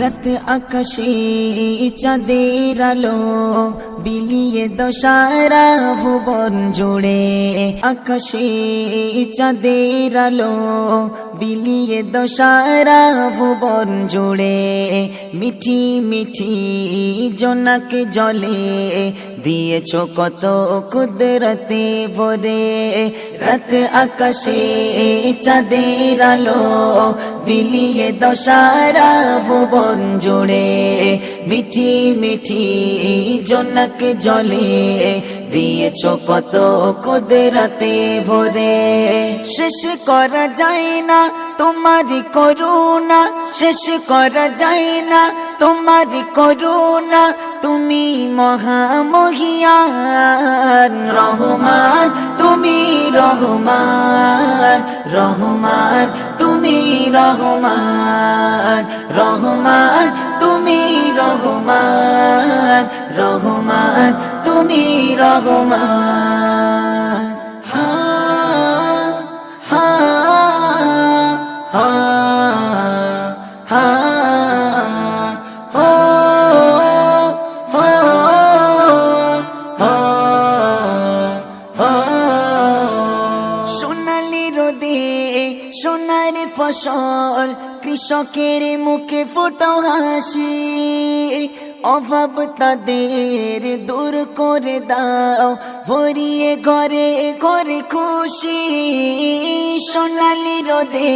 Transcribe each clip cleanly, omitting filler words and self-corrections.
রাত আকাশে চাঁদের আলো বিলিয়ে দশারা ভুবন জুড়ে, আকাশে চাঁদের আলো বিলিয়ে দশারা ভুবন জুড়ে, মিঠি মিঠি জোনাক জলে দিয়েছো কত কুদরতে ভরে। রাত আকাশে চাঁদের আলো বিলিয়ে দশারা ভুবন জুড়ে, মিঠি মিঠি জোনাক জলে দিয়েছো কত কুদরতে ভরে। শেষ করা যায় না তোমারি করুণা, শেষ করা যায় না তোমারি করুণা, তুমি মহামহিয়ান রহমান, তুমি রহমান রহমান, তুমি রহমান রহমান, তুমি রহমান রহমান, তুমি রহমান। হা হা হা হা সোনালি রোদে সোনার ফসল, কৃষকের মুখে ফোটাও হাসি, অভাব তাদের দূর করে দাও, ভরিয়ে ঘরে ঘরে খুশি। সোনালি রোদে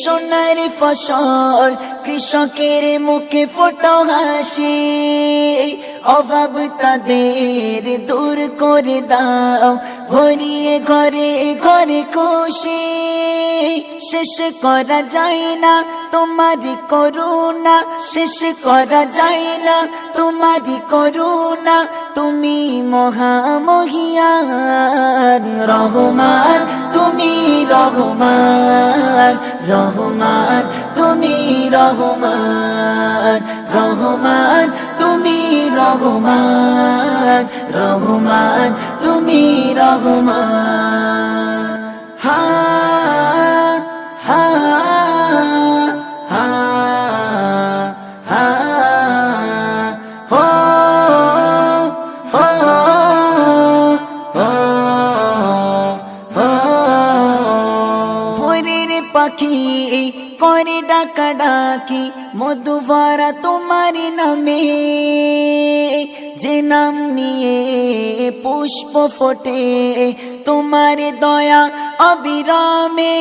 সোনার ফসল, কৃষকের মুখে ফোটাও হাসি, অভাব তাদের দূর করে দাও, ভরিয়ে ঘরে ঘরে খুশি। শেষ করা যায় না তোমারি করুণা, শেষ করা যায় না তোমারি করুণা, তুমি মহামহিয়ান রহমান, তুমি রহমান রহমান, তুমি রহমান রহমান, তুমি রহমান রহমান, তুমি রহমান। হা হা হা হা হো হো হো হো। ভোরের পাখি করে ডাকা ডাকি, মধু ভরা তোমার নামে, যে নাম নিয়ে পুষ্প ফোটে তোমার দয়া অবিরামে।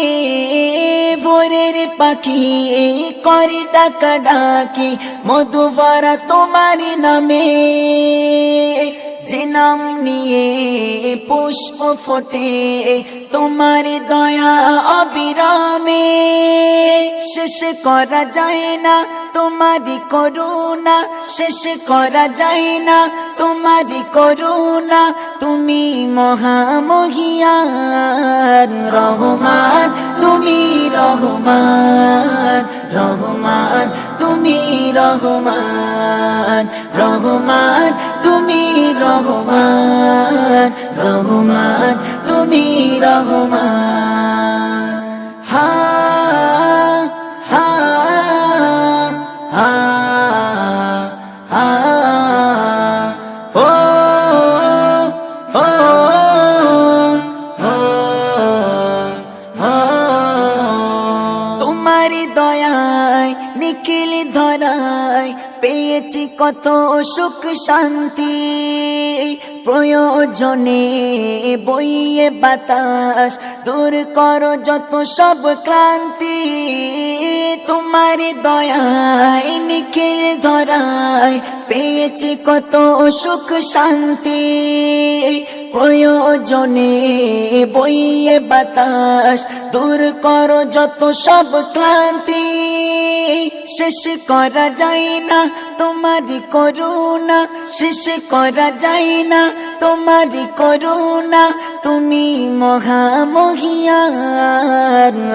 ভোরের পাখি করে ডাকা ডাকি, মধু ভরা তোমার নামে, যে নাম নিয়ে পুষ্প ফোটে তোমার দয়া অবিরামে। শেষ করা যায় না তোমারি করুণা, শেষ করা যায় না তোমারি করুণা, তুমি মহামহিয়ান রহমান, তুমি রহমান রহমান, তুমি রহমান রহমান, তুমি রহমান রহমান, তুমি রহমান। হা হা হা হা হো হো হো হো। তোমারি দয়ায় নিখিল ধরায় পেয়েছি কত সুখ শান্তি, প্রয়োজনে বইয়ে বাতাস দূর করো যত সব ক্লান্তি। তোমার দয়ায় নিখিল ধরায় পেয়েছি কত সুখ শান্তি, প্রয়োজনে বইয়ে বাতাস দূর করো যত সব ক্লান্তি। শেষ করা যায় না তোমারি করুণা, শেষ করা যায় না তোমারি করুণা, তুমি মহামহিয়ান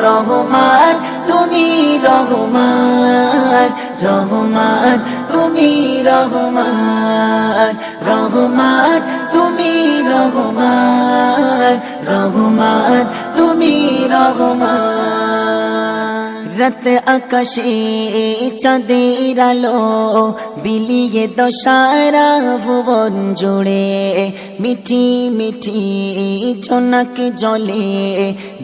রহমান, তুমি রহমান রহমান, তুমি রহমান রহমান, তুমি রহমান রহমান, তুমি রহমান। রাত আকাশে চাঁদের আলো বিলিয়ে দাও সারা ভুবন জুড়ে মিঠি মিঠি জোনাক জলে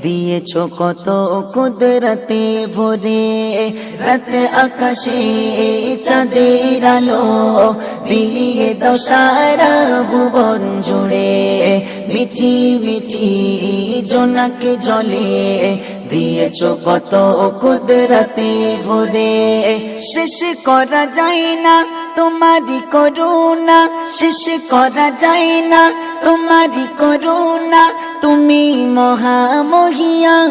দিয়েছো কত কুদরতে ভরে রাত আকাশে চাঁদের আলো বিলিয়ে দাও সারা ভুবন জুড়ে মিঠি মিঠি জোনাক জলে দিয়েছো কত কুদরতে ভরে শেষ করা যায় না তোমারি করুণা শেষ করা যায় না তোমারি করুণা তুমি মহামহিয়ান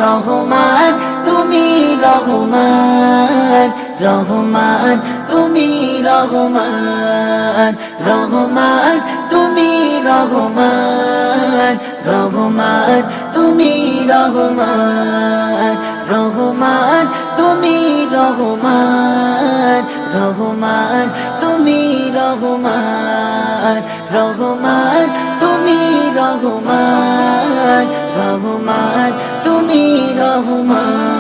রহমান তুমি রহমান রহমান তুমি রহমান রহমান তুমি রহমান রহমান তুমি রহমান রহমান তুমি রহমান রহমান তুমি রহমান রহমান তুমি রহমান রহমান তুমি রহমান